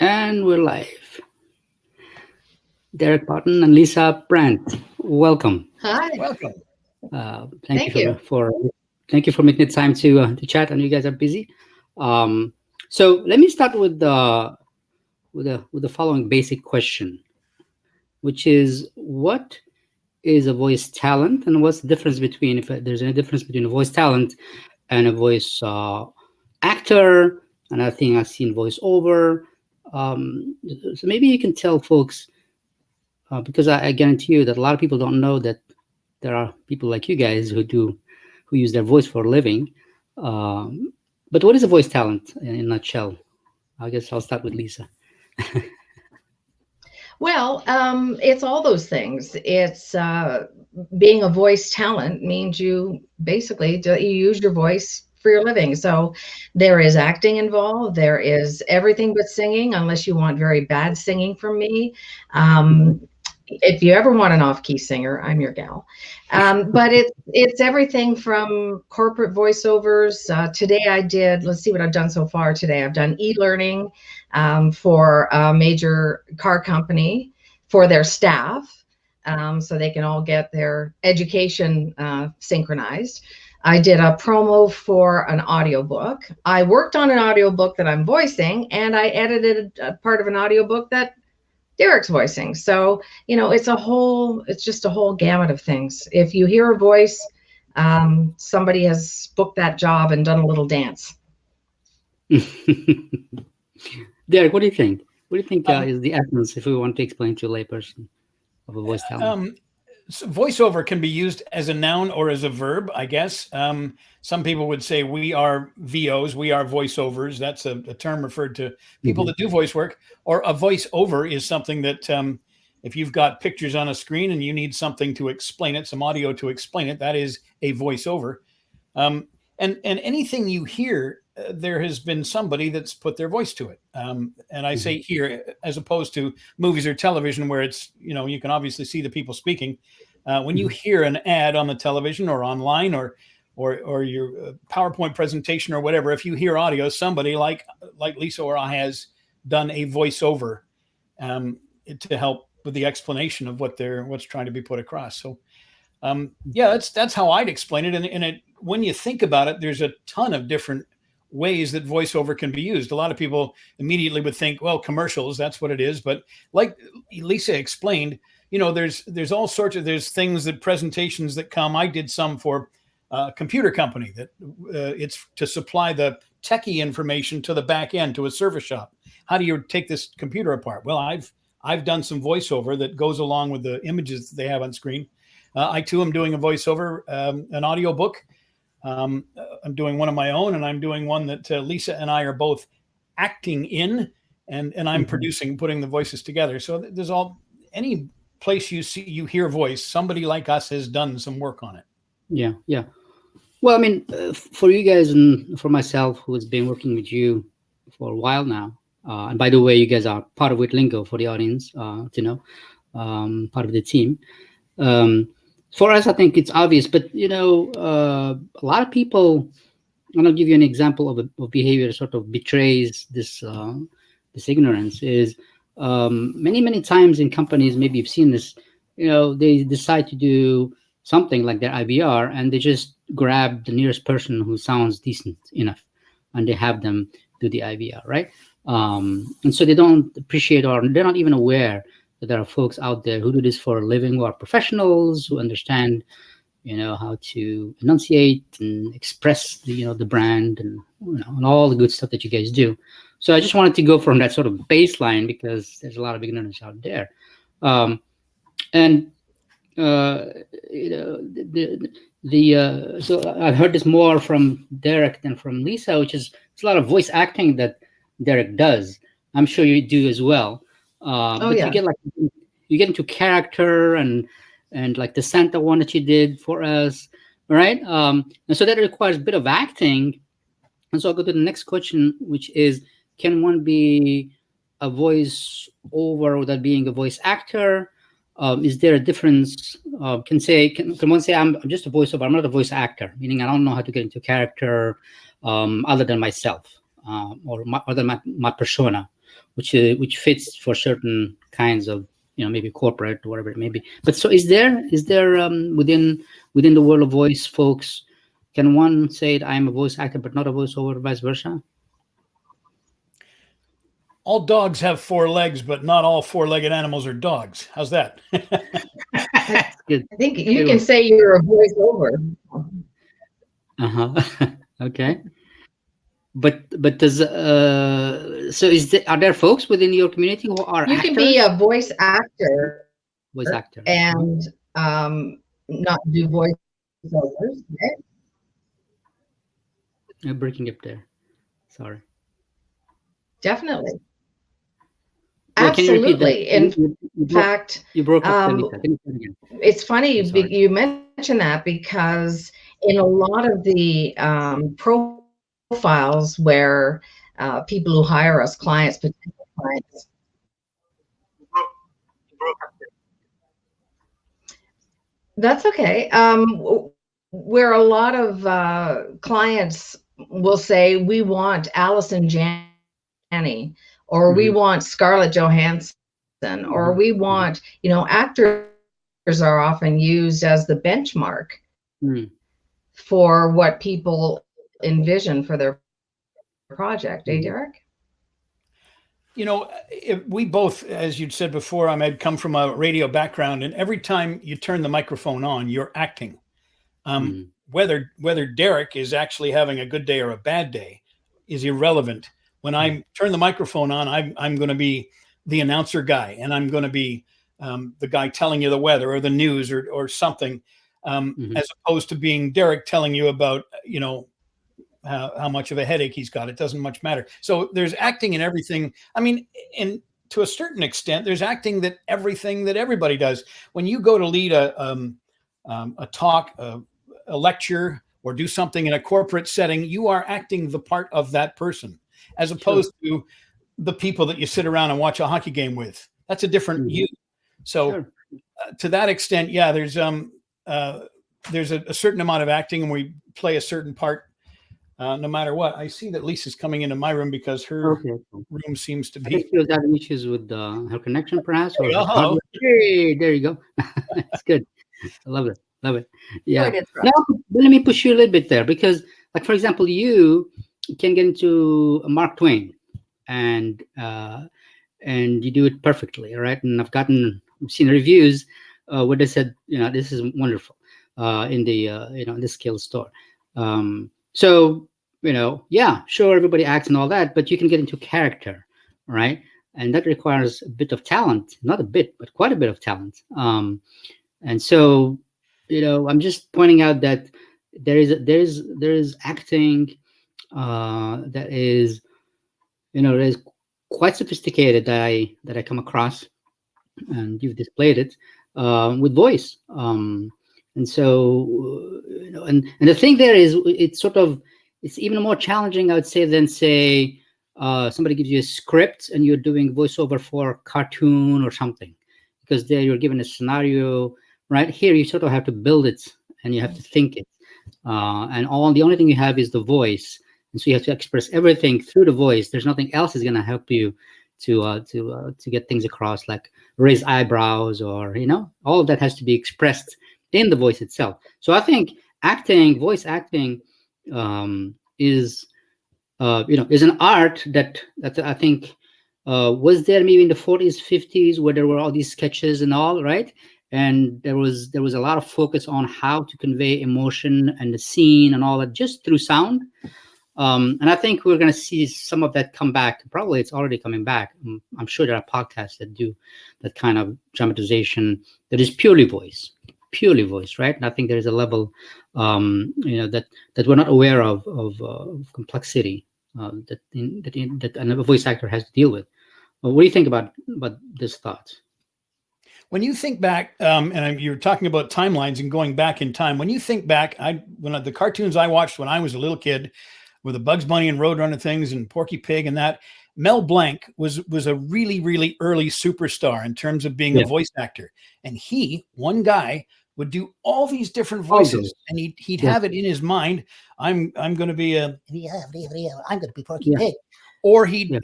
And we're live. Derek Botten and Lisa Brandt, welcome. Hi. Welcome. Thank Thank you you. thank you for making the time to chat. I know you guys are busy. So let me start with the following basic question, which is what is a voice talent, and what's the difference between, if there's any difference between a voice talent and a voice actor? Another thing I've seen voiceover. So maybe you can tell folks, because I guarantee you that a lot of people don't know that there are people like you guys who use their voice for a living. But what is a voice talent in a nutshell? I guess I'll start with Lisa. Well, it's all those things. It's being a voice talent means you basically you use your voice for your living. So there is acting involved. There is everything but singing, unless you want very bad singing from me. If you ever want an off-key singer, I'm your gal. But it's everything from corporate voiceovers. Today I did. Let's see what I've done so far today. I've done e-learning for a major car company for their staff, so they can all get their education synchronized. I did a promo for an audiobook. I worked on an audiobook that I'm voicing, and I edited a part of an audiobook that Derek's voicing. So, it's just a whole gamut of things. If you hear a voice, somebody has booked that job and done a little dance. Derek, what do you think? What do you think is the essence, if we want to explain to a layperson, of a voice talent? So voiceover can be used as a noun or as a verb, I guess. Some people would say we are VOs, we are voiceovers. That's a term referred to people that do voice work. Or a voiceover is something that if you've got pictures on a screen and you need something to explain it, some audio to explain it, that is a voiceover. And anything you hear, there has been somebody that's put their voice to it. And I say here, as opposed to movies or television where it's, you can obviously see the people speaking. When you hear an ad on the television or online or your PowerPoint presentation or whatever, if you hear audio, somebody like Lisa or I has done a voiceover to help with the explanation of what's trying to be put across. So that's how I'd explain it. And when you think about it, there's a ton of different ways that voiceover can be used. A lot of people immediately would think, well, commercials, that's what it is. But like Lisa explained, there's all sorts of, there's things that presentations that come. I did some for a computer company that it's to supply the techie information to the back end, to a service shop. How do you take this computer apart? Well, I've done some voiceover that goes along with the images that they have on screen. I too am doing a voiceover, an audio book. I'm doing one of my own, and I'm doing one that Lisa and I are both acting in, and I'm producing, putting the voices together. So there's any place you hear voice, somebody like us has done some work on it. Yeah. Well, I mean, for you guys and for myself, who has been working with you for a while now, and by the way, you guys are part of Witlingo, for the audience to know, part of the team. For us, I think it's obvious, but a lot of people. I'll give you an example of behavior that sort of betrays this ignorance. Is many times in companies, maybe you've seen this. They decide to do something like their IVR, and they just grab the nearest person who sounds decent enough, and they have them do the IVR, right? And so they don't appreciate, or they're not even aware that there are folks out there who do this for a living, who are professionals, who understand, how to enunciate and express the brand and and all the good stuff that you guys do. So I just wanted to go from that sort of baseline because there's a lot of ignorance out there, and so I've heard this more from Derek than from Lisa, which is it's a lot of voice acting that Derek does. I'm sure you do as well. But yeah. you get into character and like the Santa one that you did for us, right? And so that requires a bit of acting. And so I'll go to the next question, which is, can one be a voice over without being a voice actor? Is there a difference? Can one say I'm just a voiceover? I'm not a voice actor, meaning I don't know how to get into character other than myself or other than my persona. which fits for certain kinds of, maybe corporate or whatever it may be. But so is there within the world of voice, folks, can one say I'm a voice actor but not a voiceover, vice versa? All dogs have 4 legs, but not all 4-legged animals are dogs. How's that? That's good. I think you can say you're a voiceover. Okay. But does so are there folks within your community who are you actors? can be a voice actor and not do voiceovers, right? You're breaking up there. Sorry. Definitely. Yeah, absolutely. In fact, you broke up. Can you say it again? It's funny you mentioned that, because in a lot of the profiles where people who hire us, potential clients, that's okay. Where a lot of clients will say, we want Allison Janney, or we want Scarlett Johansson, or we want, actors are often used as the benchmark for what people envision for their project. Derek? We both, as you'd said before, Ahmed, come from a radio background, and every time you turn the microphone on, you're acting. Whether Derek is actually having a good day or a bad day is irrelevant. When I turn the microphone on, I'm going to be the announcer guy, and I'm going to be the guy telling you the weather or the news or something, as opposed to being Derek telling you about, how much of a headache he's got. It doesn't much matter. So there's acting in everything. I mean, and to a certain extent, there's acting that everything that everybody does. When you go to lead a talk, a lecture, or do something in a corporate setting, you are acting the part of that person, as opposed to the people that you sit around and watch a hockey game with. That's a different you. So to that extent, yeah, there's a certain amount of acting, and we play a certain part no matter what. I see that Lisa's coming into my room because her room seems to be. I think she was having issues with her connection, perhaps. Or hey, there you go. It's good. I love it. Love it. Yeah. Now, let me push you a little bit there, because, like, for example, you can get into Mark Twain, and you do it perfectly, all right? And I've seen reviews where they said, this is wonderful in the in the skills store. So, yeah, sure, everybody acts and all that, but you can get into character, right? And that requires a bit of talent, not a bit, but quite a bit of talent. And so, I'm just pointing out that there is acting that is, that is quite sophisticated, that I come across, and you've displayed it with voice. And so, and the thing there is, it's even more challenging, I would say, than say somebody gives you a script and you're doing voiceover for a cartoon or something, because there you're given a scenario. Right here, you sort of have to build it, and you have to think it, and the only thing you have is the voice, and so you have to express everything through the voice. There's nothing else is going to help you to get things across, like raise eyebrows, or all of that has to be expressed in the voice itself. So I think voice acting, is an art that I think was there maybe in the 40s, 50s, where there were all these sketches and all, right? And there was a lot of focus on how to convey emotion and the scene and all that just through sound. And I think we're going to see some of that come back. Probably it's already coming back. I'm sure there are podcasts that do that kind of dramatization that is purely voice, right? And I think there is a level, that we're not aware of complexity that a voice actor has to deal with. What do you think about this thought? When you think back, and you're talking about timelines and going back in time, when you think back, when the cartoons I watched when I was a little kid, with the Bugs Bunny and Roadrunner things and Porky Pig and that, Mel Blanc was a really, really early superstar in terms of being a voice actor. And one guy, would do all these different voices, and he'd have it in his mind. I'm going to be I'm going to be Porky Pig, or he'd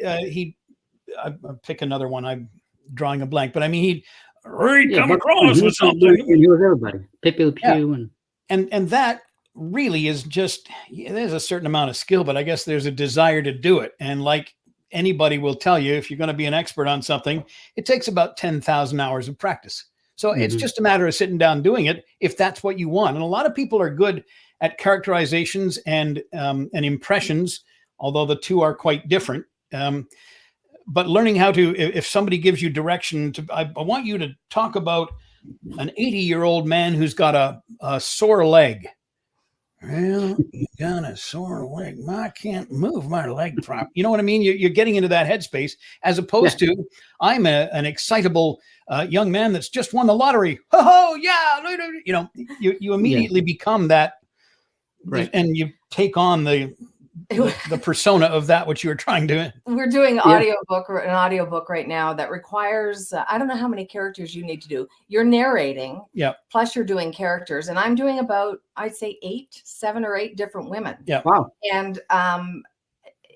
I'll pick another one. I'm drawing a blank, but I mean, he'd come But across with something. and he was everybody. Pepe Le Pew And that really is just, there's a certain amount of skill, but I guess there's a desire to do it. And like anybody will tell you, if you're going to be an expert on something, it takes about 10,000 hours of practice. So it's just a matter of sitting down doing it if that's what you want. And a lot of people are good at characterizations and impressions, although the two are quite different. But learning how to, if somebody gives you direction to, I want you to talk about an 80-year-old man who's got a sore leg. Well, you got a sore leg. I can't move my leg properly. You know what I mean? You're getting into that headspace, as opposed to, I'm an excitable young man that's just won the lottery. Oh, yeah. You know, you immediately become that, Right. And you take on the persona of that which you were trying to. We're doing an audiobook right now that requires, I don't know how many characters you need to do. You're narrating, plus you're doing characters, and I'm doing about, I'd say 7 or 8 different women. Yeah. Wow. And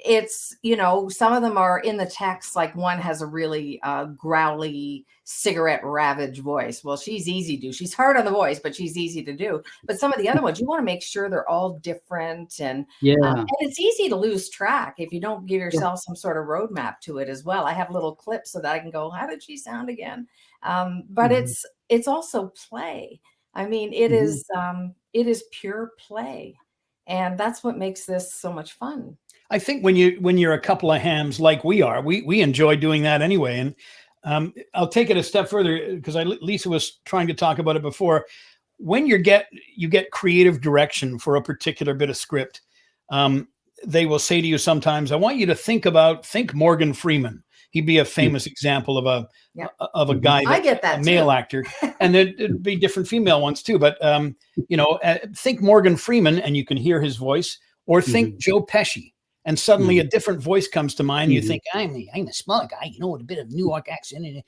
it's, you know, some of them are in the text, like one has a really growly, cigarette ravaged voice. Well, she's easy to do. She's hard on the voice, but she's easy to do. But some of the other ones, you want to make sure they're all different. And it's easy to lose track if you don't give yourself some sort of roadmap to it as well. I have little clips so that I can go, how did she sound again? But it's also play. I mean, it is pure play. And that's what makes this so much fun. I think when you're a couple of hams like we are, we enjoy doing that anyway. And I'll take it a step further, because Lisa was trying to talk about it before. When you get creative direction for a particular bit of script, they will say to you sometimes, I want you to think Morgan Freeman. He'd be a famous example of a guy, I get that, a male actor, and there'd be different female ones too. But think Morgan Freeman, and you can hear his voice, or think Joe Pesci. And suddenly a different voice comes to mind. You think, I'm a small guy, with a bit of New York accent.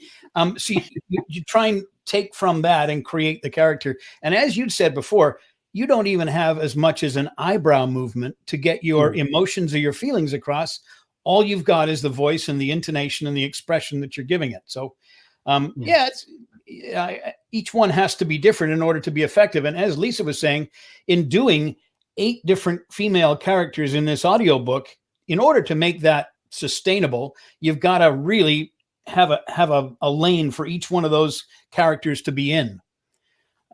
So you try and take from that and create the character. And as you'd said before, you don't even have as much as an eyebrow movement to get your emotions or your feelings across. All you've got is the voice and the intonation and the expression that you're giving it. So, each one has to be different in order to be effective. And as Lisa was saying, in doing 8 different female characters in this audiobook, in order to make that sustainable, you've got to really have a lane for each one of those characters to be in.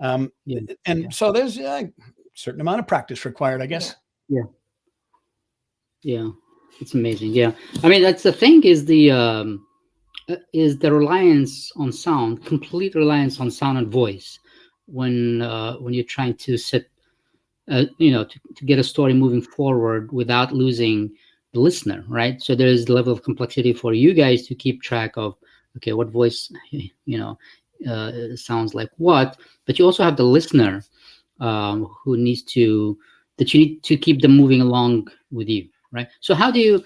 So there's a certain amount of practice required, I guess. Yeah. It's amazing. Yeah. I mean, that's the thing, is the reliance on sound, complete reliance on sound and voice when you're trying to set, to get a story moving forward without losing the listener, right? So there's the level of complexity for you guys to keep track of, okay, what voice, sounds like what, but you also have the listener that you need to keep them moving along with you, right? So how do you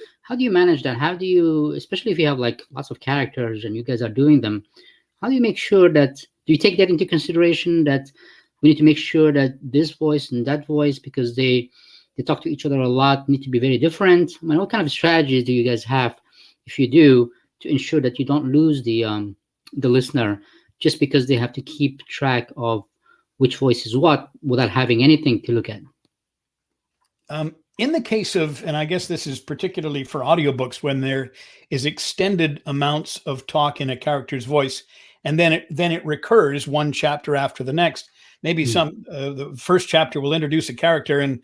manage that? How do you, especially if you have like lots of characters and you guys are doing them, how do you make sure that, do you take that into consideration, that we need to make sure that this voice and that voice, because they talk to each other a lot, need to be very different? I mean, what kind of strategies do you guys have, if you do, to ensure that you don't lose the listener just because they have to keep track of which voice is what without having anything to look at? In the case of, and I guess this is particularly for audiobooks, when there is extended amounts of talk in a character's voice, and then it recurs one chapter after the next. Maybe the first chapter will introduce a character, and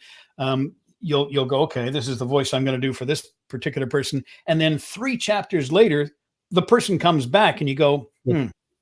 you'll go, okay, this is the voice I'm going to do for this particular person. And then 3 chapters later, the person comes back, and you go,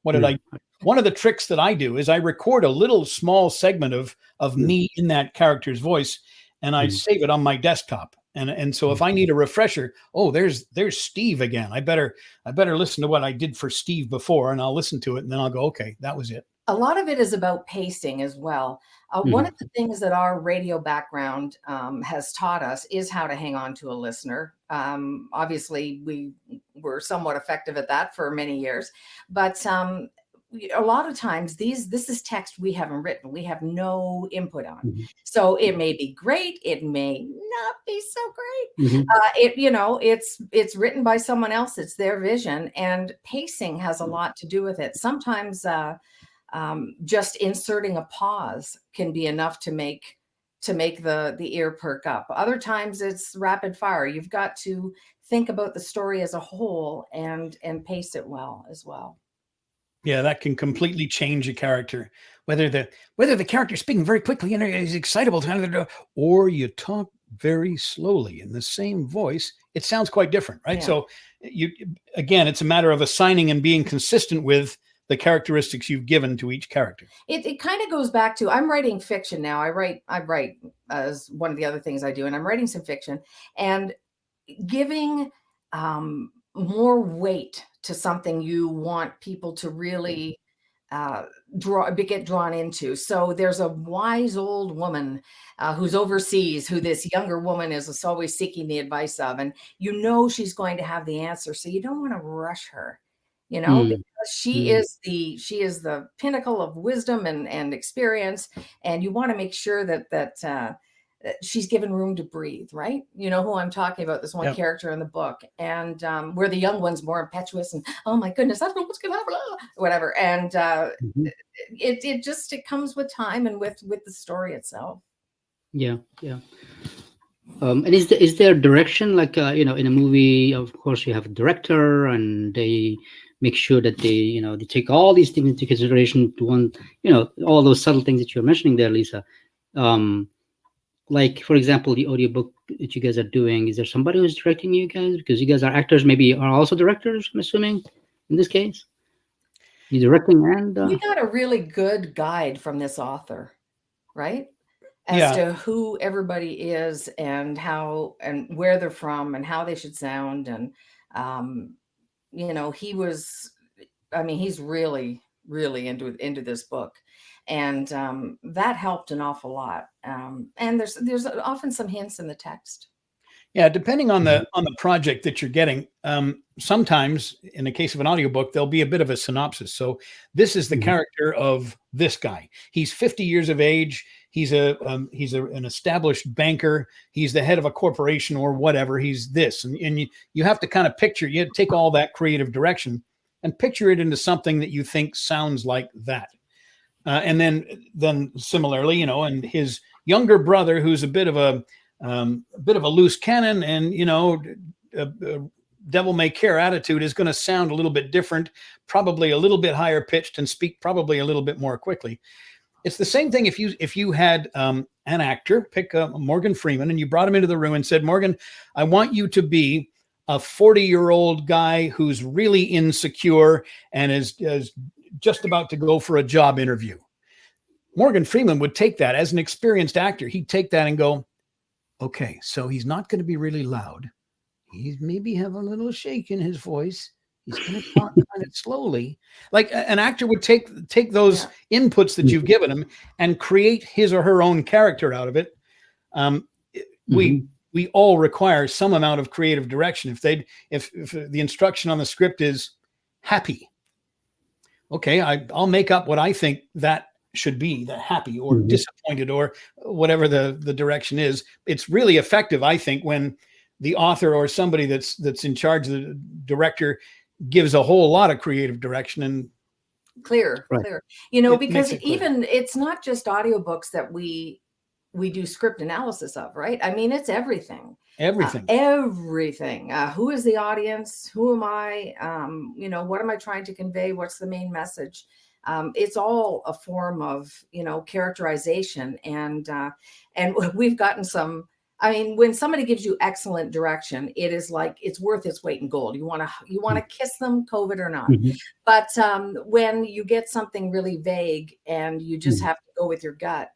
what did I? One of the tricks that I do is I record a little small segment of me in that character's voice, and I save it on my desktop. And so if I need a refresher, there's Steve again. I better listen to what I did for Steve before, and I'll listen to it, and then I'll go, okay, that was it. A lot of it is about pacing as well. One of the things that our radio background has taught us is how to hang on to a listener. Obviously, we were somewhat effective at that for many years, but a lot of times this is text we haven't written. We have no input on. So it may be great. It may not be so great. It's written by someone else. It's their vision, and pacing has a lot to do with it. Sometimes just inserting a pause can be enough to make the ear perk up. Other times it's rapid fire. You've got to think about the story as a whole and pace it well as well. Yeah, that can completely change a character. Whether the character's speaking very quickly and is excitable, or you talk very slowly in the same voice, it sounds quite different, right? Yeah. So it's a matter of assigning and being consistent with the characteristics you've given to each character. It kind of goes back to, I'm writing fiction now. I write as one of the other things I do, and I'm writing some fiction, and giving more weight to something you want people to really get drawn into. So there's a wise old woman who's overseas, who this younger woman is always seeking the advice of, and she's going to have the answer. So you don't want to rush her, because she is the pinnacle of wisdom and experience, and you want to make sure that she's given room to breathe, right? You know who I'm talking about, this one character in the book, and where the young one's more impetuous and, oh my goodness, I don't know what's going to happen, whatever. And it comes with time and with the story itself. Yeah. And is there direction, like in a movie? Of course, you have a director, and they make sure that they take all these things into consideration. All those subtle things that you're mentioning there, Lisa. Like, for example, the audiobook that you guys are doing, is there somebody who's directing you guys? Because you guys are actors, maybe are also directors, I'm assuming, in this case? You're directing and... We got a really good guide from this author, right? As to who everybody is and how and where they're from and how they should sound. And, he's really, really into this book. And that helped an awful lot. And there's often some hints in the text. Yeah, depending on the project that you're getting, sometimes in the case of an audiobook, there'll be a bit of a synopsis. So this is the character of this guy. He's 50 years of age. He's an established banker. He's the head of a corporation or whatever. He's this, and you have to kind of picture. You take all that creative direction and picture it into something that you think sounds like that. And then similarly, and his younger brother, who's a bit of a loose cannon, and a devil may care attitude, is going to sound a little bit different, probably a little bit higher pitched, and speak probably a little bit more quickly. It's the same thing if you had an actor, pick Morgan Freeman, and you brought him into the room and said, Morgan, I want you to be a 40-year-old guy who's really insecure and is just about to go for a job interview. Morgan Freeman would take that as an experienced actor. He'd take that and go, okay, so he's not going to be really loud. He's maybe have a little shake in his voice. He's going to talk kind of slowly. Like an actor would take those inputs that you've given him and create his or her own character out of it. We all require some amount of creative direction. If the instruction on the script is happy, okay, I'll make up what I think that should be, that happy or disappointed or whatever the direction is. It's really effective, I think, when the author or somebody that's in charge, the director, gives a whole lot of creative direction and clear. Because even it's not just audiobooks that we do script analysis of, right? I mean, it's everything. Everything. Who is the audience? Who am I? What am I trying to convey? What's the main message? It's all a form of, characterization. And we've gotten some, when somebody gives you excellent direction, it is like, it's worth its weight in gold. You want to kiss them, COVID or not. But when you get something really vague and you just have to go with your gut,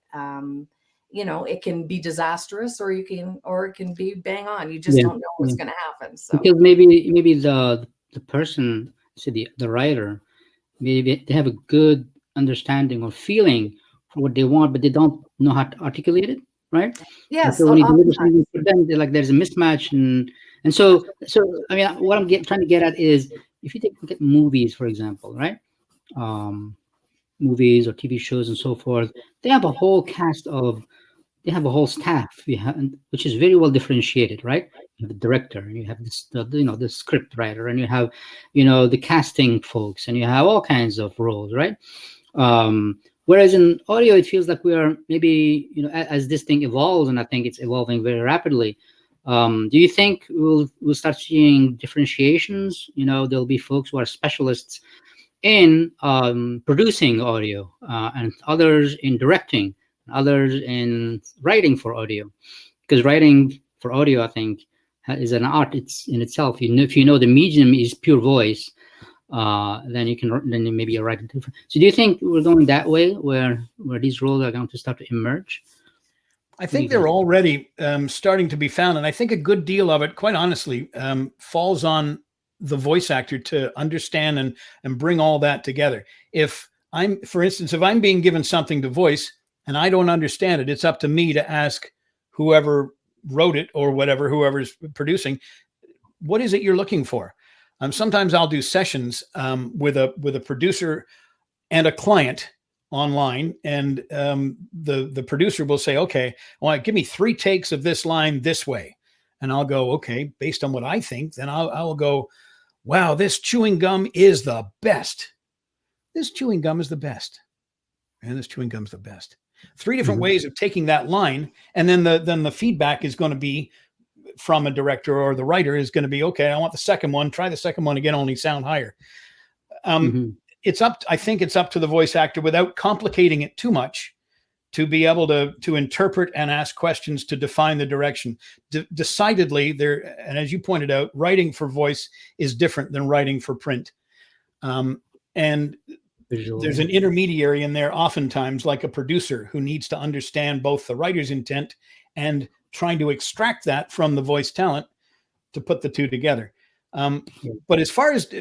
it can be disastrous, or it can be bang on. You just don't know what's going to happen. So because maybe the person, say the writer, maybe they have a good understanding or feeling for what they want, but they don't know how to articulate it, right? Yes. So when you deliver something for them, there's a mismatch, and so what I'm trying to get at is, if you look at movies, for example, right? movies or TV shows and so forth, they have a whole cast of, they have a whole staff, which is very well differentiated, right? You have the director, and you have this, the script writer, and you have, the casting folks, and you have all kinds of roles, right? Whereas in audio, it feels like we are maybe, as this thing evolves, and I think it's evolving very rapidly. Do you think we'll start seeing differentiations? There'll be folks who are specialists in producing audio, and others in directing, others in writing for audio, because writing for audio, I think, is an art. It's in itself. If you know the medium is pure voice, then you maybe you're writing different. So do you think we're going that way, where these roles are going to start to emerge? I think they're already starting to be found, and I think a good deal of it, quite honestly, falls on the voice actor to understand and bring all that together. For instance, if I'm being given something to voice and I don't understand it, it's up to me to ask whoever wrote it or whoever's producing, what is it you're looking for? Sometimes I'll do sessions with a producer and a client online, and the producer will say, okay, well, give me 3 takes of this line this way. And I'll go, okay, based on what I think, then I'll go, wow, this chewing gum is the best. This chewing gum is the best. And this chewing gum's the best. 3 different ways of taking that line. And then the feedback is going to be from a director, or the writer is going to be, okay, I want the second one. Try the second one again, only sound higher. I think it's up to the voice actor, without complicating it too much, to be able to interpret and ask questions to define the direction. Decidedly, and as you pointed out, writing for voice is different than writing for print. And visual. There's an intermediary in there, oftentimes, like a producer, who needs to understand both the writer's intent and trying to extract that from the voice talent to put the two together. But as far as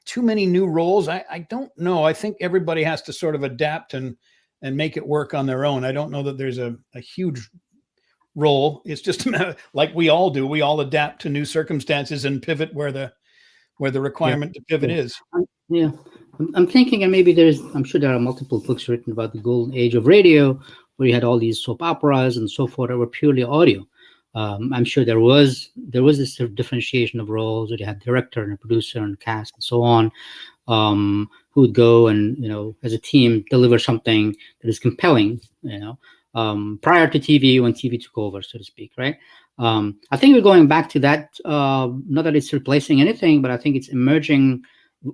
too many new roles, I don't know. I think everybody has to sort of adapt and make it work on their own. I don't know that there's a huge role. It's just like we all do. We all adapt to new circumstances and pivot where the requirement to pivot is. Yeah. I'm thinking, and maybe I'm sure there are multiple books written about the golden age of radio, where you had all these soap operas and so forth that were purely audio. I'm sure there was this sort of differentiation of roles, where you had director and a producer and cast and so on, who would go and, as a team, deliver something that is compelling, prior to TV, when TV took over, so to speak, right? I think we're going back to that, not that it's replacing anything, but I think it's emerging.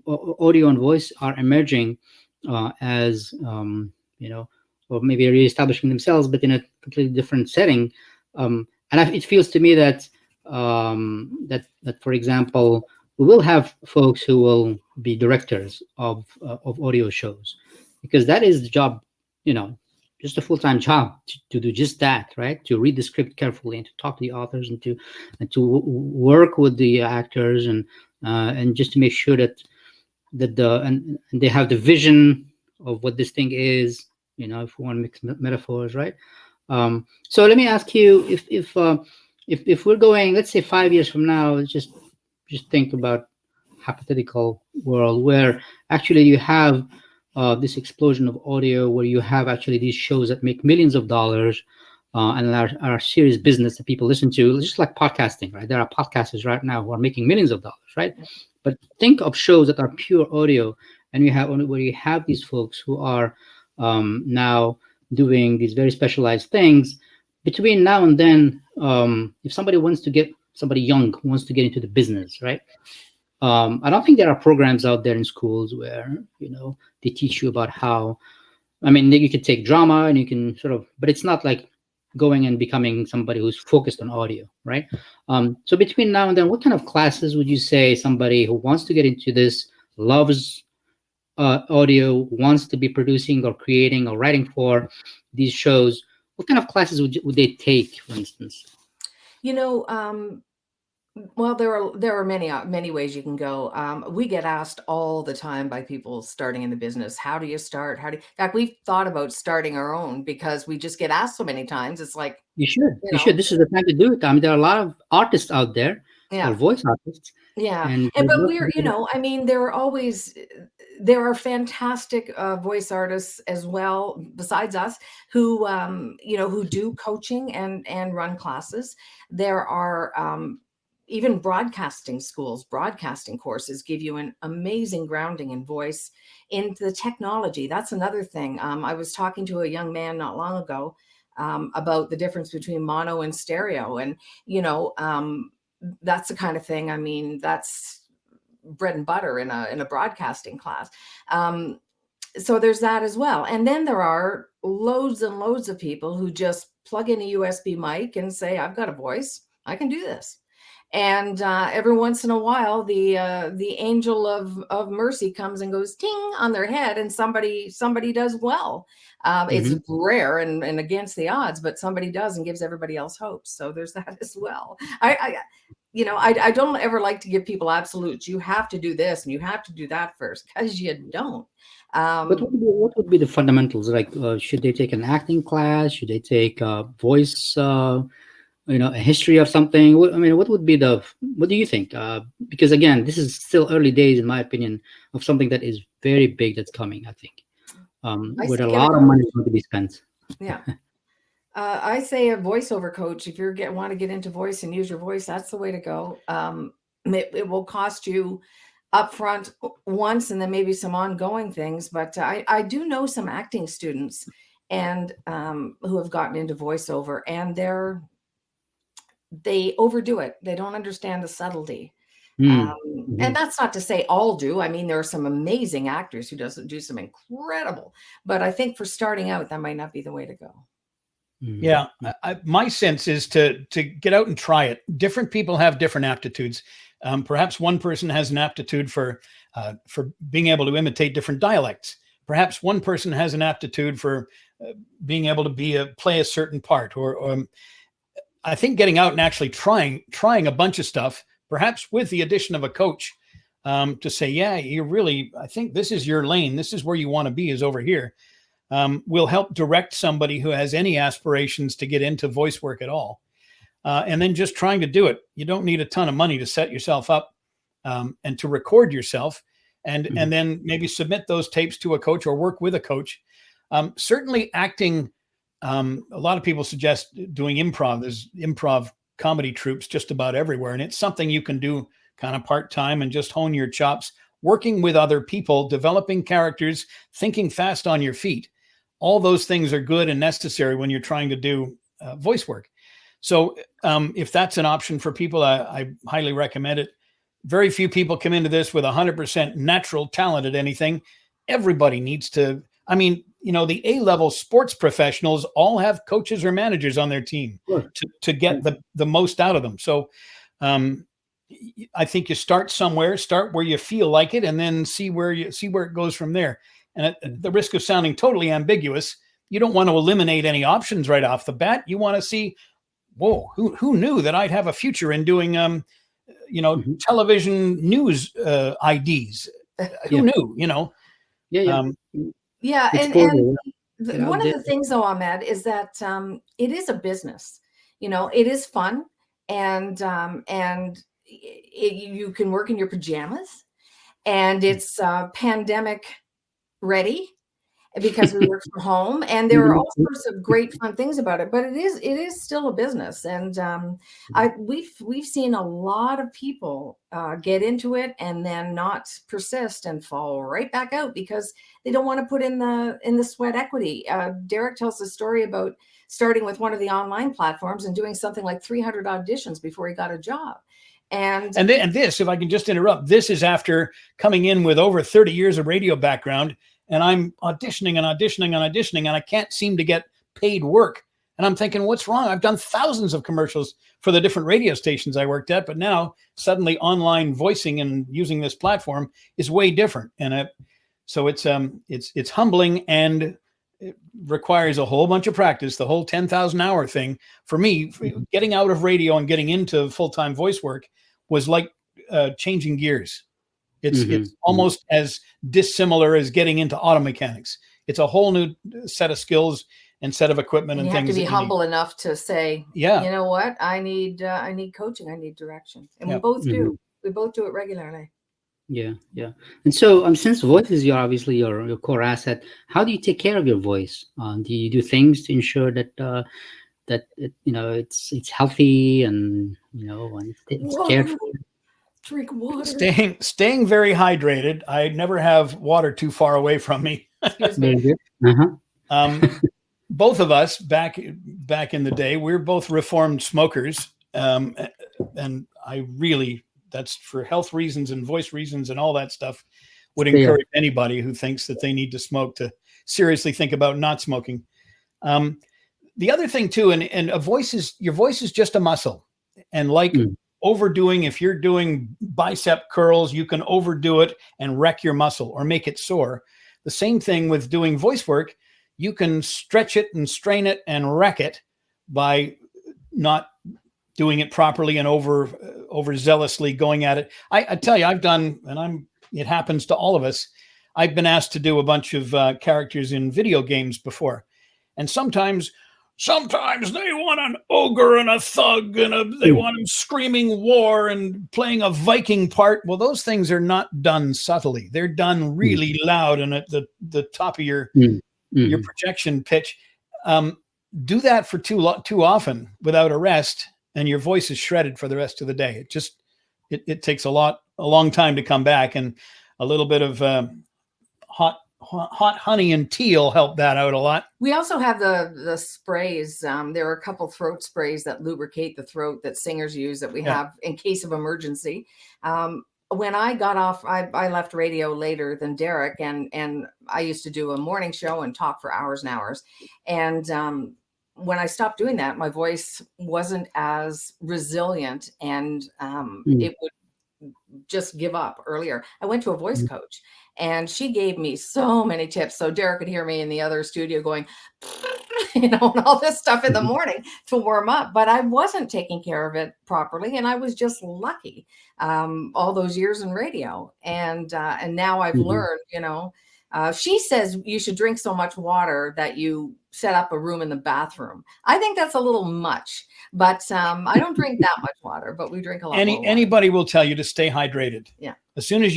Audio and voice are emerging as, or maybe reestablishing themselves, but in a completely different setting. And it feels to me that that for example, we will have folks who will be directors of audio shows, because that is the job, just a full-time job to do just that, right? To read the script carefully and to talk to the authors and to work with the actors and just to make sure that and they have the vision of what this thing is, if we want to mix metaphors, right? So let me ask you, if we're going, let's say 5 years from now, just think about hypothetical world where actually you have this explosion of audio, where you have actually these shows that make millions of dollars and are serious business that people listen to, just like podcasting, right? There are podcasters right now who are making millions of dollars, right? But think of shows that are pure audio, and where you have these folks who are now doing these very specialized things. Between now and then, if somebody young who wants to get into the business, right? I don't think there are programs out there in schools where, they teach you about how, you could take drama and you can but it's not like going and becoming somebody who's focused on audio, right? So between now and then, what kind of classes would you say somebody who wants to get into this, loves audio, wants to be producing or creating or writing for these shows, what kind of classes would they take, for instance? Well, there are many ways you can go. We get asked all the time by people starting in the business, how do you start? In fact, we've thought about starting our own, because we just get asked so many times. It's like, you should. This is the time to do it. There are a lot of artists out there, or voice artists, Yeah. And But we're, I mean, there are fantastic voice artists as well, besides us, who, who do coaching and run classes. There are even broadcasting schools, broadcasting courses give you an amazing grounding in voice, into the technology. That's another thing. I was talking to a young man not long ago about the difference between mono and stereo. And, that's the kind of thing. I mean, that's bread and butter in a broadcasting class. So there's that as well. And then there are loads and loads of people who just plug in a USB mic and say, I've got a voice, I can do this. And every once in a while, the angel of mercy comes and goes ting on their head, and somebody does well. It's rare and against the odds, but somebody does and gives everybody else hope. So there's that as well. I don't ever like to give people absolutes. You have to do this and you have to do that first, because you don't. But what would be the fundamentals? Like, should they take an acting class? Should they take voice? A history of something? What would be what do you think? Because again, this is still early days, in my opinion, of something that is very big that's coming, I think, with a lot of money going to be spent. Yeah. I say a voiceover coach, if you want to get into voice and use your voice, that's the way to go. It will cost you upfront once and then maybe some ongoing things. But I do know some acting students and who have gotten into voiceover, and they overdo it. They don't understand the subtlety. And that's not to say all do. I mean, there are some amazing actors who do some incredible, but I think for starting out, that might not be the way to go. Yeah. My sense is to get out and try it. Different people have different aptitudes. Perhaps one person has an aptitude for being able to imitate different dialects. Perhaps one person has an aptitude for being able to play a certain part, or I think getting out and actually trying a bunch of stuff, perhaps with the addition of a coach, to say, yeah, I think this is your lane. This is where you want to be, is over here, will help direct somebody who has any aspirations to get into voice work at all. And then just trying to do it. You don't need a ton of money to set yourself up and to record yourself and then maybe submit those tapes to a coach or work with a coach. Certainly acting. A lot of people suggest doing improv. There's improv comedy troupes just about everywhere. And it's something you can do kind of part-time and just hone your chops, working with other people, developing characters, thinking fast on your feet. All those things are good and necessary when you're trying to do voice work. So if that's an option for people, I highly recommend it. Very few people come into this with 100% natural talent at anything. Everybody needs to, the A-level sports professionals all have coaches or managers on their team to get the most out of them. So I think you start somewhere, start where you feel like it, and then see where it goes from there. And at the risk of sounding totally ambiguous, you don't want to eliminate any options right off the bat. You want to see, whoa, who knew that I'd have a future in doing, television news IDs? Who knew, Yeah. And one of the things, though, Ahmed, is that it is a business. It is fun, and you can work in your pajamas, and it's pandemic ready because we work from home, and there are all sorts of great fun things about it. But it is still a business, and we've seen a lot of people get into it and then not persist and fall right back out because they don't want to put in the sweat equity. Derek tells a story about starting with one of the online platforms and doing something like 300 auditions before he got a job. And this, if I can just interrupt, this is after coming in with over 30 years of radio background. And I'm auditioning, and I can't seem to get paid work. And I'm thinking, what's wrong? I've done thousands of commercials for the different radio stations I worked at, but now suddenly online voicing and using this platform is way different. And so it's humbling, and it requires a whole bunch of practice. The whole 10,000 hour thing for me, getting out of radio and getting into full-time voice work was like changing gears. It's almost as dissimilar as getting into auto mechanics. It's a whole new set of skills and set of equipment and things. You have to be humble enough to say, you know what, I need coaching, I need direction, and we both do. We both do it regularly. Yeah, yeah. And so, since voice is obviously your core asset, how do you take care of your voice? Do you do things to ensure that it's healthy and and it's cared for? Drink water. Staying very hydrated. I never have water too far away from me. Excuse me. Very good. Both of us back in the day, we're both reformed smokers, and I really, that's for health reasons and voice reasons and all that stuff, would encourage anybody who thinks that they need to smoke to seriously think about not smoking. The other thing too, and your voice is just a muscle, and like overdoing, if you're doing bicep curls, you can overdo it and wreck your muscle or make it sore. The same thing with doing voice work. You can stretch it and strain it and wreck it by not doing it properly and overzealously going at it. I tell you, I've done, and it happens to all of us. I've been asked to do a bunch of characters in video games before. And sometimes they want an ogre and a thug and they want them screaming war and playing a Viking part. Well, those things are not done subtly. They're done really loud and at the top of your projection pitch. Do that for too often without a rest, and your voice is shredded for the rest of the day. It takes a long time to come back, and a little bit of hot honey and tea will help that out a lot. We also have the sprays. There are a couple throat sprays that lubricate the throat that singers use that we have in case of emergency. When I got off, I left radio later than Derek, and I used to do a morning show and talk for hours and hours. And when I stopped doing that, my voice wasn't as resilient, and it would just give up earlier. I went to a voice coach, and she gave me so many tips. So Derek could hear me in the other studio going, and all this stuff in the morning to warm up, but I wasn't taking care of it properly. And I was just lucky all those years in radio. And now I've learned, she says you should drink so much water that you set up a room in the bathroom. I think that's a little much, but I don't drink that much water, but we drink a lot more water. Anybody will tell you to stay hydrated. Yeah. As soon as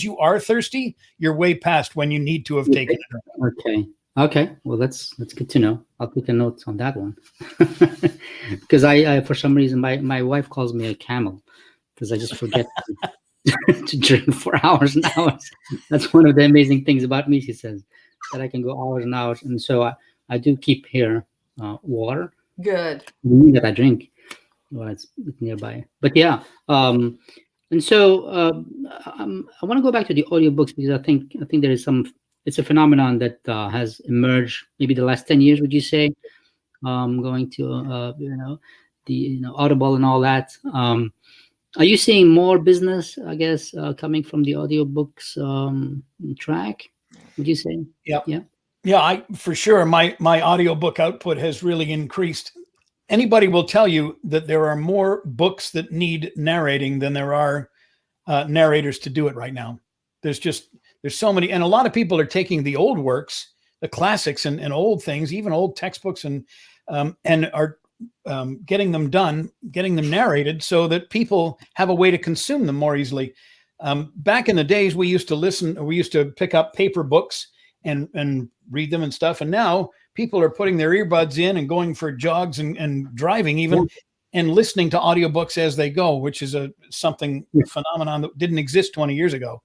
you are thirsty, you're way past when you need to have taken a drink. Okay. Well, that's good to know. I'll take a note on that one. Because I for some reason, my wife calls me a camel because I just forget to drink for hours and hours. That's one of the amazing things about me, she says, that I can go hours and hours. And so I do keep here water. Good. That I drink while it's nearby. But yeah. And so I want to go back to the audiobooks because I think there is it's a phenomenon that has emerged maybe the last 10 years, would you say? Going to, the Audible and all that. Are you seeing more business, I guess, coming from the audiobooks track, would you say? Yeah, for sure. My audiobook output has really increased. Anybody will tell you that there are more books that need narrating than there are narrators to do it right now. There's so many, and a lot of people are taking the old works, the classics and old things, even old textbooks, and are getting them done, getting them narrated so that people have a way to consume them more easily. Back in the days, we used to pick up paper books and read them and stuff. And now people are putting their earbuds in and going for jogs and driving even and listening to audiobooks as they go, which is a phenomenon that didn't exist 20 years ago.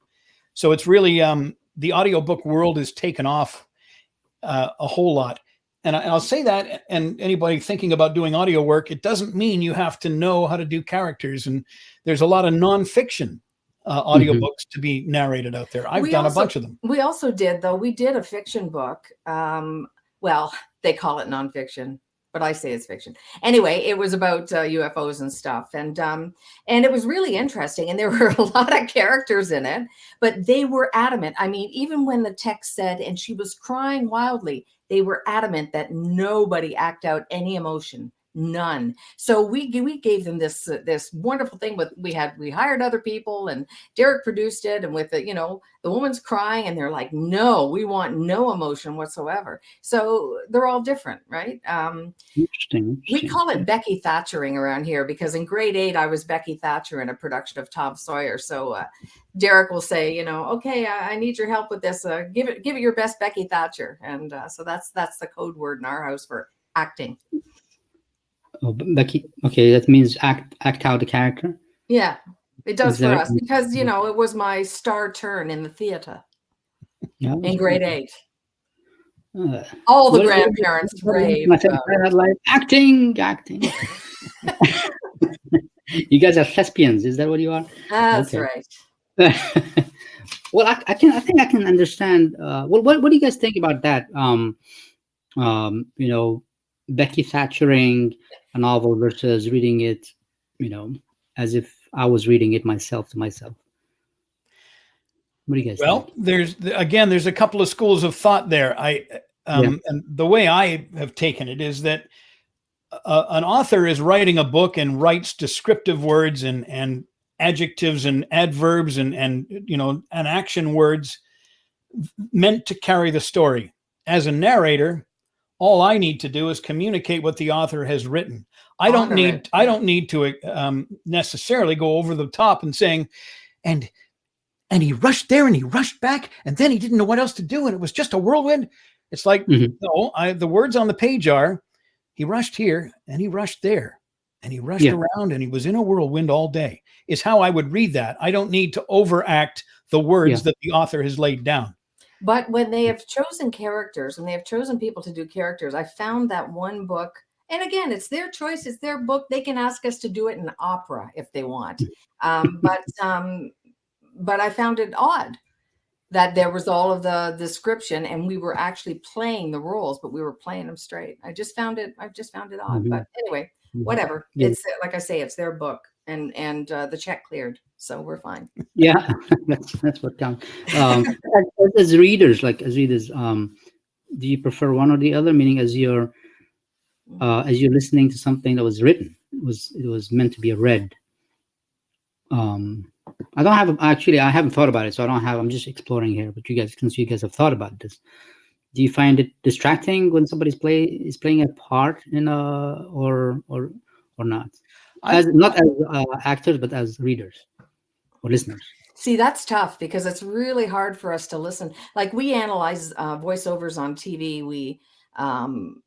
So it's really, the audiobook world has taken off a whole lot. And I'll say that, and anybody thinking about doing audio work, it doesn't mean you have to know how to do characters. And there's a lot of nonfiction audiobooks to be narrated out there. I've done a bunch of them. We also did a fiction book. Well, they call it nonfiction, but I say it's fiction. Anyway, it was about UFOs and stuff. And it was really interesting. And there were a lot of characters in it, but they were adamant. I mean, even when the text said, and she was crying wildly, they were adamant that nobody act out any emotion. None. So we gave them this this wonderful thing with we hired other people and Derek produced it, and with the the woman's crying and they're like, no, we want no emotion whatsoever. So they're all different, right? Interesting. We call it Becky Thatchering around here because in grade 8 I was Becky Thatcher in a production of Tom Sawyer. So Derek will say, okay, I need your help with this. Give it your best, Becky Thatcher, and so that's the code word in our house for acting. Oh, Becky. Okay, that means act out the character. Yeah, it does for us because it was my star turn in the theater in grade 8. All the grandparents raved. Like acting. You guys are thespians. Is that what you are? That's right. Well, I think I can understand. Well, what do you guys think about that? Becky Thatchering a novel versus reading it, as if I was reading it myself to myself. What do you guys think? There's a couple of schools of thought there. And the way I have taken it is that an author is writing a book and writes descriptive words and adjectives and adverbs and action words meant to carry the story. As a narrator, all I need to do is communicate what the author has written. I don't need to necessarily go over the top and saying, and he rushed there and he rushed back and then he didn't know what else to do and it was just a whirlwind. It's like, no, the words on the page are, he rushed here and he rushed there and he rushed around and he was in a whirlwind all day, is how I would read that. I don't need to overact the words that the author has laid down. But when they have chosen characters and they have chosen people to do characters, I found that one book, and again, it's their choice, it's their book. They can ask us to do it in opera if they want. But I found it odd that there was all of the description and we were actually playing the roles, but we were playing them straight. I just found it odd. But anyway, whatever. It's like I say, it's their book, and the check cleared, so we're fine. Yeah, that's what counts. As readers, do you prefer one or the other? Meaning, as you're listening to something that was written, it was meant to be read. I haven't thought about it, so I'm just exploring here. But since you guys have thought about this, do you find it distracting when somebody's playing a part in or not? Not as actors, but as readers or listeners. See, that's tough because it's really hard for us to listen. Like we analyze voiceovers on TV.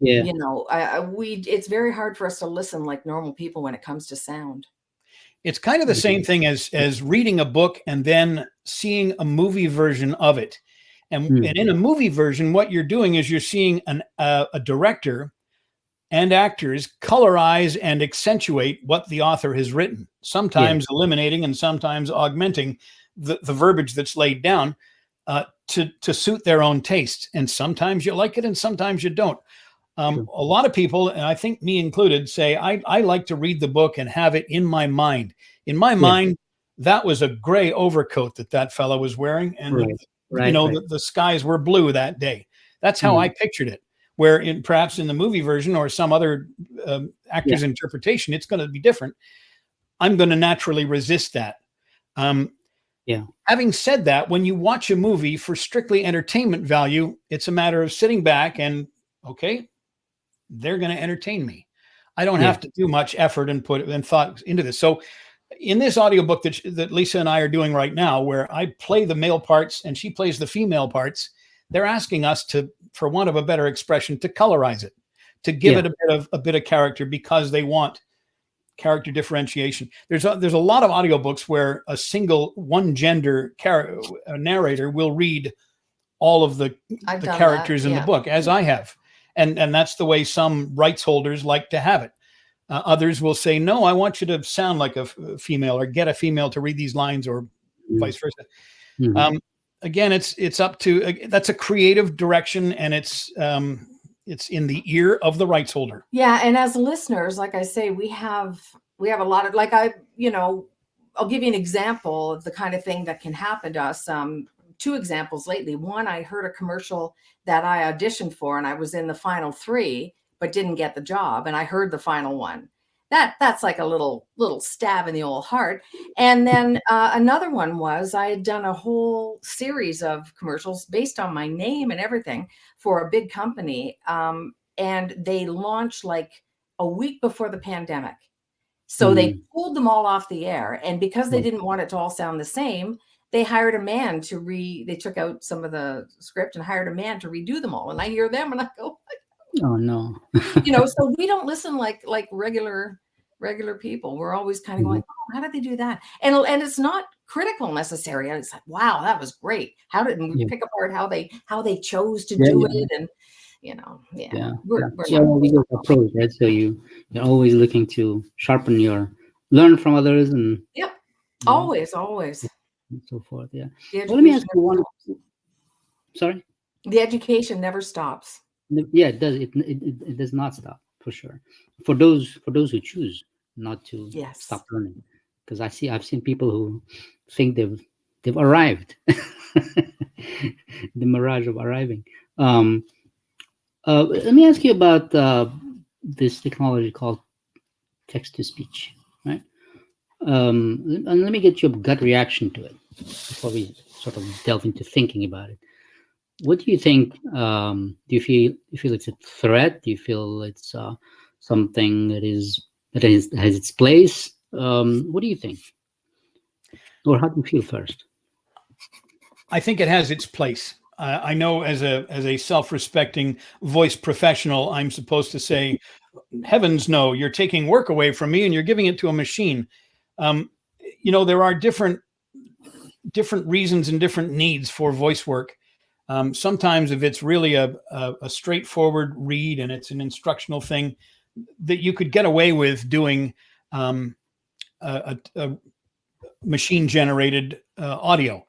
It's very hard for us to listen like normal people when it comes to sound. It's kind of the same thing as reading a book and then seeing a movie version of it. And in a movie version, what you're doing is you're seeing a director and actors colorize and accentuate what the author has written, sometimes eliminating and sometimes augmenting the verbiage that's laid down to suit their own taste. And sometimes you like it and sometimes you don't. A lot of people, and I think me included, say, I like to read the book and have it in my mind. In my mind, that was a gray overcoat that fellow was wearing. And, the skies were blue that day. That's how I pictured it. Where perhaps in the movie version or some other actor's interpretation, it's going to be different. I'm going to naturally resist that. Having said that, when you watch a movie for strictly entertainment value, it's a matter of sitting back and, okay, they're going to entertain me. I don't have to do much effort and put thought into this. So in this audiobook that Lisa and I are doing right now, where I play the male parts and she plays the female parts, they're asking us to, for want of a better expression, to colorize it, to give it a bit of character because they want character differentiation. There's a lot of audiobooks where a single one gender narrator will read all of the characters in the book, as I have. And that's the way some rights holders like to have it. Others will say, no, I want you to sound like a female or get a female to read these lines or vice versa. Again, it's up to, that's a creative direction, and it's in the ear of the rights holder. Yeah. And as listeners, like I say, we have a lot of, like, I'll give you an example of the kind of thing that can happen to us. 2 examples lately. One, I heard a commercial that I auditioned for and I was in the final 3, but didn't get the job. And I heard the final one. That's like a little stab in the old heart. And then another one was I had done a whole series of commercials based on my name and everything for a big company. And they launched like a week before the pandemic. So they pulled them all off the air. And because they didn't want it to all sound the same, they hired a man to they took out some of the script and hired a man to redo them all. And I hear them and I go, oh no. So we don't listen like regular people. We're always kind of going, oh, how did they do that? And it's not critical necessarily. It's like, wow, that was great. How did we pick apart how they chose to do it? And we're we go approach, right? So you're always looking to sharpen learn from others and always and so forth. Yeah. Well, let me ask you one. Sorry. The education never stops. Yeah, it does. It does not stop, for sure. For those who choose not to stop learning, because I've seen people who think they've arrived, the mirage of arriving. Let me ask you about this technology called text to speech, right? And let me get your gut reaction to it before we sort of delve into thinking about it. What do you think? Do you feel it's a threat? Do you feel it's something that has its place? What do you think? Or how do you feel first? I think it has its place. I know as a self-respecting voice professional, I'm supposed to say, heavens no, you're taking work away from me and you're giving it to a machine. There are different reasons and different needs for voice work. Sometimes if it's really a straightforward read and it's an instructional thing, that you could get away with doing a machine-generated audio.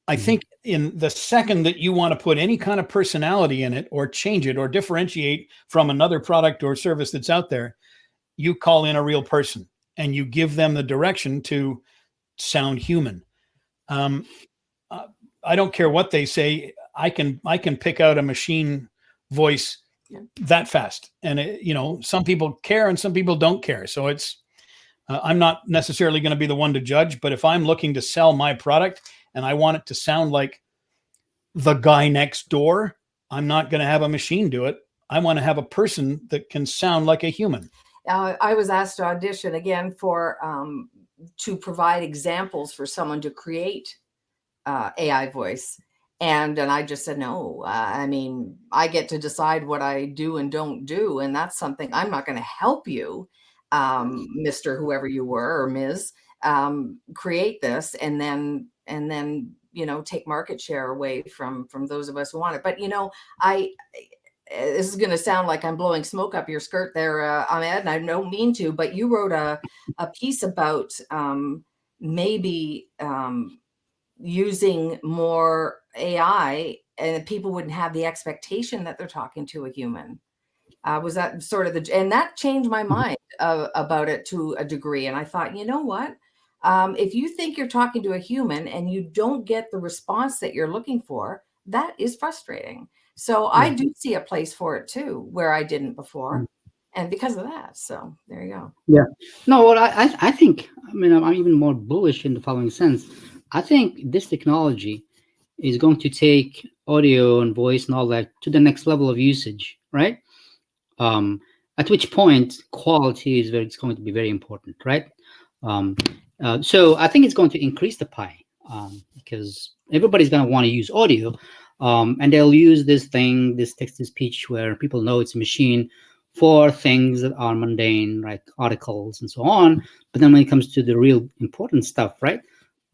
I think in the second that you want to put any kind of personality in it or change it or differentiate from another product or service that's out there, you call in a real person and you give them the direction to sound human. I don't care what they say. I can pick out a machine voice that fast. And some people care and some people don't care. So it's, I'm not necessarily going to be the one to judge, but if I'm looking to sell my product and I want it to sound like the guy next door, I'm not going to have a machine do it. I want to have a person that can sound like a human. I was asked to audition again for to provide examples for someone to create AI voice. And I just said, no, I mean, I get to decide what I do and don't do. And that's something I'm not going to help you, Mr. whoever you were or Ms. Create this and then take market share away from those of us who want it. But this is going to sound like I'm blowing smoke up your skirt there, Ahmed, and I don't mean to, but you wrote a piece about maybe using more AI and people wouldn't have the expectation that they're talking to a human. Was that sort of and that changed my mind about it to a degree. And I thought, you know what? If you think you're talking to a human and you don't get the response that you're looking for, that is frustrating. So I do see a place for it too, where I didn't before. And because of that, so there you go. Yeah. No, what I think, I'm even more bullish in the following sense. I think this technology is going to take audio and voice and all that to the next level of usage, right? At which point quality it's going to be very important, right? So I think it's going to increase the pie because everybody's going to want to use audio, and they'll use this text-to-speech where people know it's a machine for things that are mundane, like articles and so on. But then when it comes to the real important stuff, right,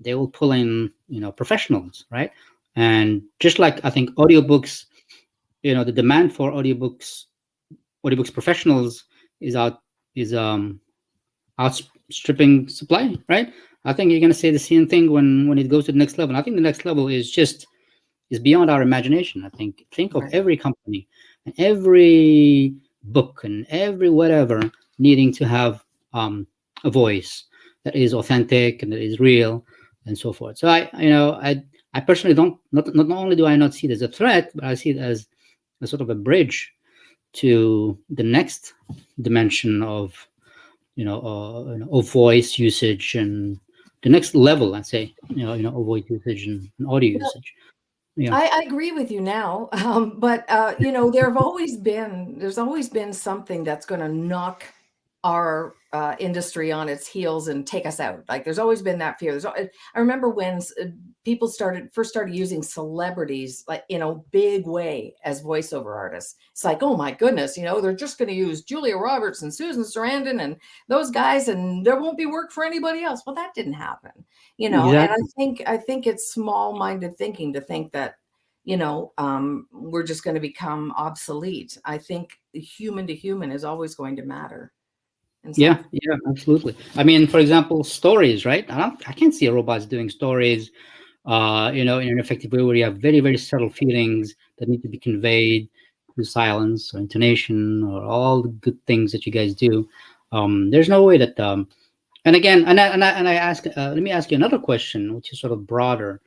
they will pull in, professionals, right? And just like I think audiobooks, the demand for audiobooks professionals is outstripping supply, right? I think you're going to say the same thing when it goes to the next level. And I think the next level is beyond our imagination. I think of every company and every book and every whatever needing to have a voice that is authentic and that is real and so forth. So I personally not only do I not see it as a threat, but I see it as a sort of a bridge to the next dimension of of voice usage, and the next level, let's say, of voice usage and audio usage. Yeah. I agree with you now, but there's always been something that's going to knock our industry on its heels and take us out. Like there's always been that fear. I remember when people first started using celebrities like in a big way as voiceover artists. It's like, oh my goodness, they're just going to use Julia Roberts and Susan Sarandon and those guys, and there won't be work for anybody else. Well, that didn't happen, Exactly. And I think it's small-minded thinking to think that we're just going to become obsolete. I think human to human is always going to matter. Yeah, absolutely. I mean, for example, stories, right? I can't see robots doing stories, in an effective way where you have very, very subtle feelings that need to be conveyed through silence or intonation or all the good things that you guys do. There's no way that, and again, I ask, let me ask you another question, which is sort of broader.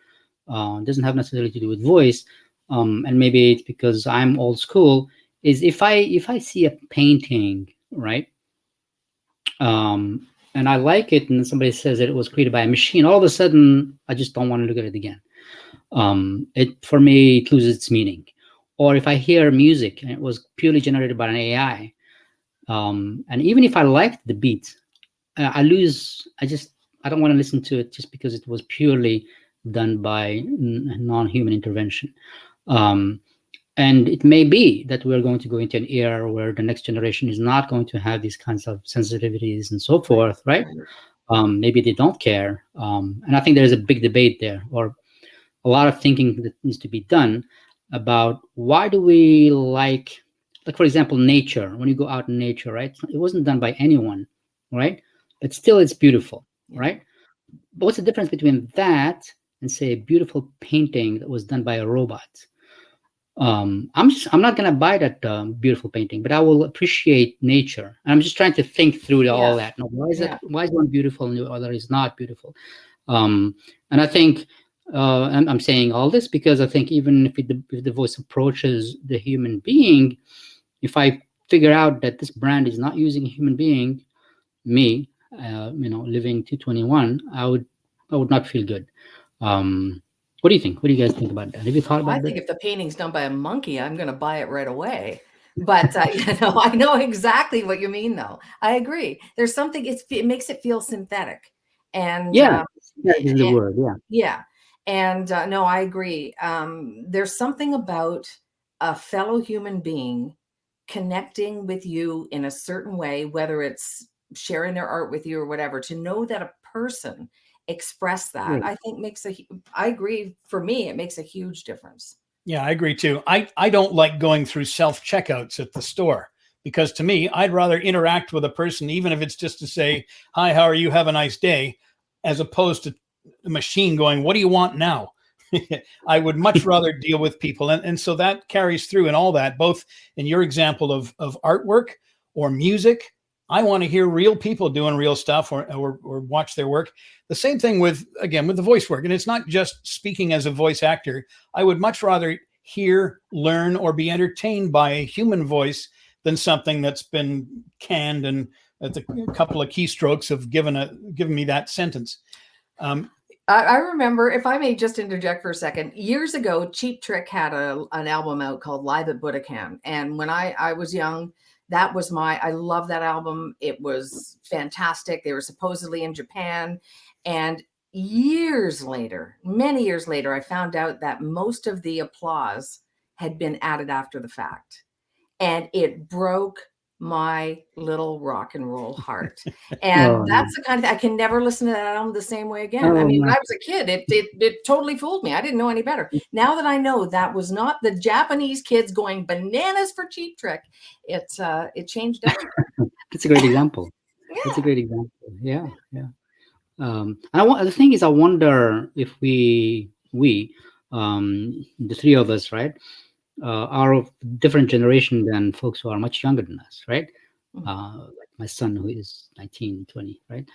It doesn't have necessarily to do with voice, and maybe it's because I'm old school. Is if I see a painting, right? And I like it, and somebody says that it was created by a machine, all of a sudden I just don't want to look at it again. For me, it loses its meaning. Or if I hear music and it was purely generated by an AI, and even if I liked the beat, I don't want to listen to it just because it was purely done by non-human intervention. And it may be that we're going to go into an era where the next generation is not going to have these kinds of sensitivities and so forth, right? Maybe they don't care. And I think there's a big debate there, or a lot of thinking that needs to be done about why do we like, for example, nature. When you go out in nature, right? It wasn't done by anyone, right? But still it's beautiful, right? But what's the difference between that and, say, a beautiful painting that was done by a robot? I'm not gonna buy that beautiful painting, but I will appreciate nature. And I'm just trying to think through all that. Now, why is one beautiful and the other is not beautiful? And I think, and I'm saying all this because I think even if the voice approaches the human being, if I figure out that this brand is not using a human being, me, living 221, I would not feel good. What do you think? What do you guys think about that? Have you thought about that? I think if the painting's done by a monkey, I'm going to buy it right away. But I know exactly what you mean, though. I agree. There's something. It makes it feel synthetic, and that is the word. Yeah, and no, I agree. There's something about a fellow human being connecting with you in a certain way, whether it's sharing their art with you or whatever. To know that a person express that, I think I agree, for me it makes a huge difference. Yeah, I agree too. I don't like going through self-checkouts at the store, because to me, I'd rather interact with a person, even if it's just to say, hi, how are you, have a nice day, as opposed to a machine going, what do you want now? I would much rather deal with people. And so that carries through in all that, both in your example of artwork or music. I want to hear real people doing real stuff, or watch their work. The same thing with the voice work. And it's not just speaking as a voice actor. I would much rather hear, learn, or be entertained by a human voice than something that's been canned and at a couple of keystrokes have given me that sentence. I remember, if I may just interject for a second, years ago, Cheap Trick had an album out called Live at Budokan. And when I was young, that was I love that album. It was fantastic. They were supposedly in Japan. And many years later, I found out that most of the applause had been added after the fact. And it broke my little rock and roll heart. And that's the kind of, I can never listen to that album the same way again. I mean, when I was a kid, it totally fooled me. I didn't know any better. Now that I know that was not the Japanese kids going bananas for Cheap Trick, it changed everything. That's a great example. That's a great example. Yeah. The thing is, I wonder if we the three of us, right, are of different generation than folks who are much younger than us, right? Like my son, who is 19, 20, right?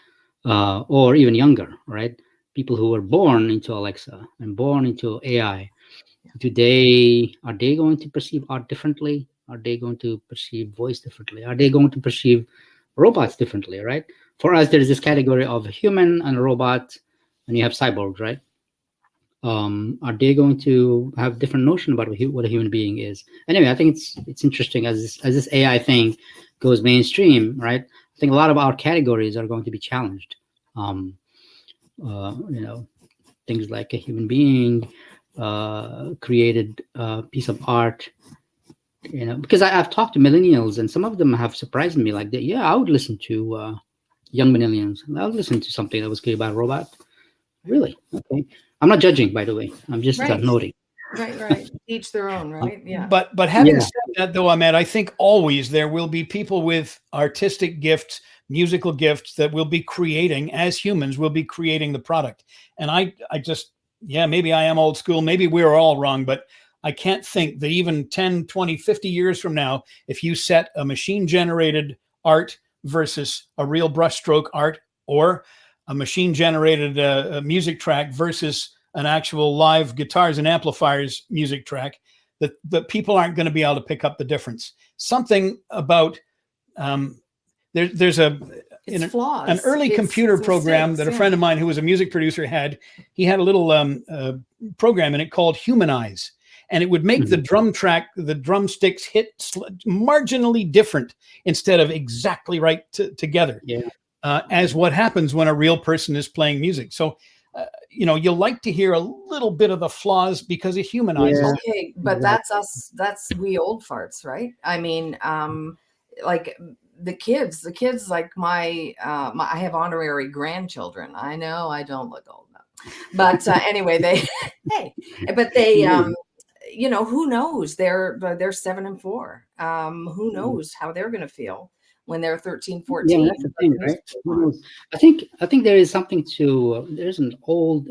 Or even younger, right? People who were born into Alexa and born into AI. Are they going to perceive art differently? Are they going to perceive voice differently? Are they going to perceive robots differently, right? For us, there is this category of a human and a robot, and you have cyborgs, right? Are they going to have different notion about what a human being is? Anyway, I think it's interesting as this AI thing goes mainstream, right? I think a lot of our categories are going to be challenged. Things like a human being created piece of art, because I've talked to millennials and some of them have surprised me. Like, I would listen to young millennials. I would listen to something that was created by a robot. Really? Okay. I'm not judging, by the way. I'm just noting. Right. Each their own, right? Yeah. But having said that, though, Ahmed, I think always there will be people with artistic gifts, musical gifts that will be creating, as humans, will be creating the product. And I just, maybe I am old school. Maybe we're all wrong, but I can't think that even 10, 20, 50 years from now, if you set a machine-generated art versus a real brushstroke art, or a machine-generated music track versus an actual live guitars and amplifiers music track, that people aren't going to be able to pick up the difference. Something about there's an early computer program that a friend of mine who was a music producer had. He had a little program in it called Humanize, and it would make the drum track, the drumsticks hit marginally different instead of exactly right together. As what happens when a real person is playing music. So, you like to hear a little bit of the flaws because it humanizes. Okay, but that's us. That's we old farts, right? I mean, like the kids like my I have honorary grandchildren. I know I don't look old enough, but anyway, they who knows? They're 7 and 4. Who knows how they're going to feel when they're 13, 14. Yeah, that's the thing, right? I think there is something to, there's an old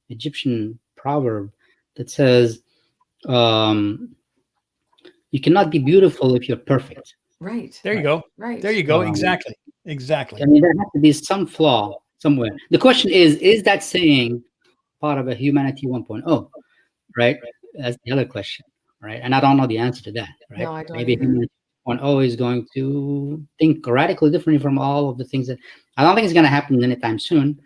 Egyptian proverb that says, you cannot be beautiful if you're perfect. Right. There you go. Right. There you go. Exactly. I mean, there has to be some flaw somewhere. The question is that saying part of a humanity 1.0, right? That's the other question, right? And I don't know the answer to that, right? No, I don't Maybe either. humanity 1.0 is going to think radically differently from all of the things that, I don't think it's going to happen anytime soon.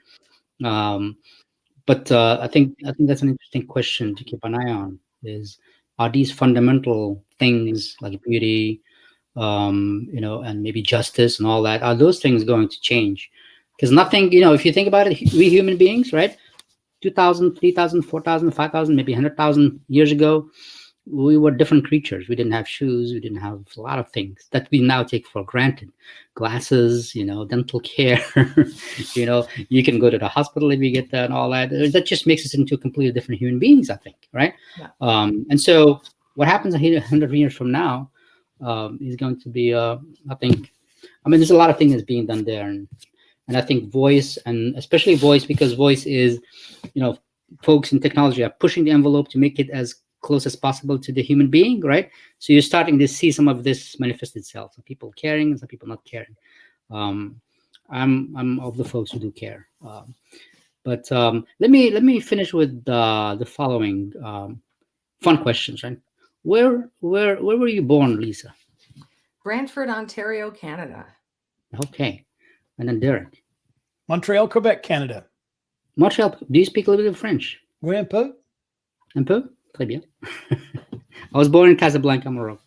But I think that's an interesting question to keep an eye on, is, are these fundamental things like beauty, and maybe justice and all that, are those things going to change? Because nothing, if you think about it, we human beings, right? 2,000, 3,000, 4,000, 5,000, maybe 100,000 years ago, we were different creatures. We didn't have shoes. We didn't have a lot of things that we now take for granted. Glasses, dental care, you can go to the hospital if you get that and all that. That just makes us into completely different human beings, I think, right? Yeah. And so what happens 100 years from now is going to be, I mean, there's a lot of things that's being done there. And I think voice, and especially voice, because voice is, folks in technology are pushing the envelope to make it as close as possible to the human being, right? So you're starting to see some of this manifest itself. Some people caring, and some people not caring. I'm of the folks who do care. But let me finish with the following fun questions, right? Where were you born, Lisa? Brantford, Ontario, Canada. Okay. And then Derek. Montreal, Quebec, Canada. Montreal. Do you speak a little bit of French? Oui, un peu. Un peu? Très bien. I was born in Casablanca, Morocco.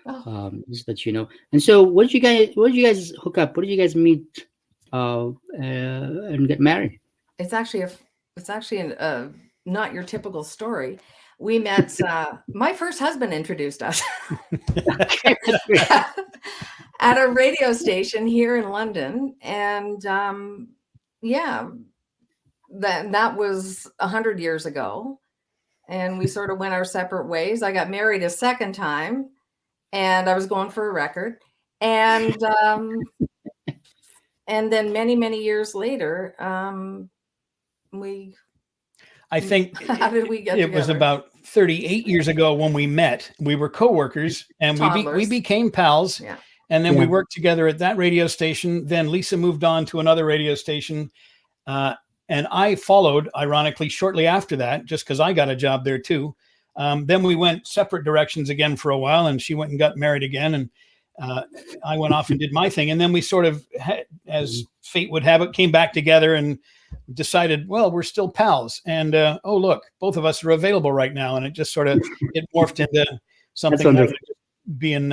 Oh. Just that you know. And so, what did you guys hook up? What did you guys meet and get married? It's actually not your typical story. We met. My first husband introduced us at a radio station here in London, and that was 100 years ago. And we sort of went our separate ways. I got married a second time, and I was going for a record. And and then many years later, I think how did we get it together? was about 38 years ago when we met. We were coworkers, and we became pals. Yeah. And then we worked together at that radio station. Then Lisa moved on to another radio station. And I followed, ironically, shortly after that, just because I got a job there too. Then we went separate directions again for a while, and she went and got married again, and I went off and did my thing. And then we sort of, as fate would have it, came back together and decided, well, we're still pals. And oh, look, both of us are available right now. And it just sort of, it morphed into something like being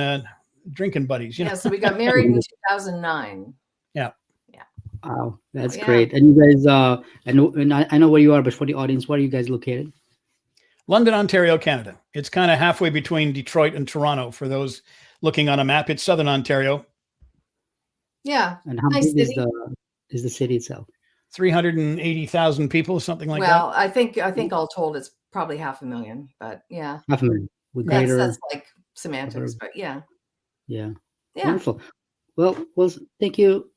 drinking buddies. You know? Yeah, so we got married in 2009. Yeah. Yeah. Wow, that's great. And you guys, I know where you are, but for the audience, where are you guys located? London, Ontario, Canada. It's kind of halfway between Detroit and Toronto for those looking on a map. It's Southern Ontario. Yeah. And how big is the city itself? 380,000 people, something like that. Well, I think all told, it's probably 500,000. But yeah, 500,000. With that's like semantics, but yeah. Wonderful. Well, thank you.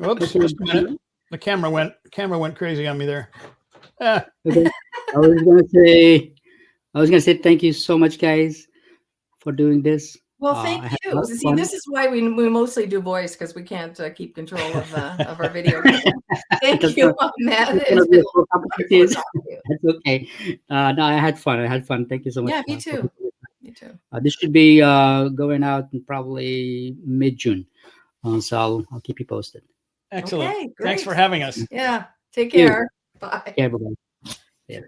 Oops, just a minute. The camera went crazy on me there. Ah. Okay. I was gonna say thank you so much, guys, for doing this. Well, thank you. See, this is why we mostly do voice, because we can't keep control of our video. Thank you, Ahmed. That's okay. No, I had fun. Thank you so much. Yeah, me too. Me too. This should be going out in probably mid-June, so I'll keep you posted. Excellent. Okay, thanks for having us. Yeah. Take care. Bye. Yeah, bye-bye. Yeah.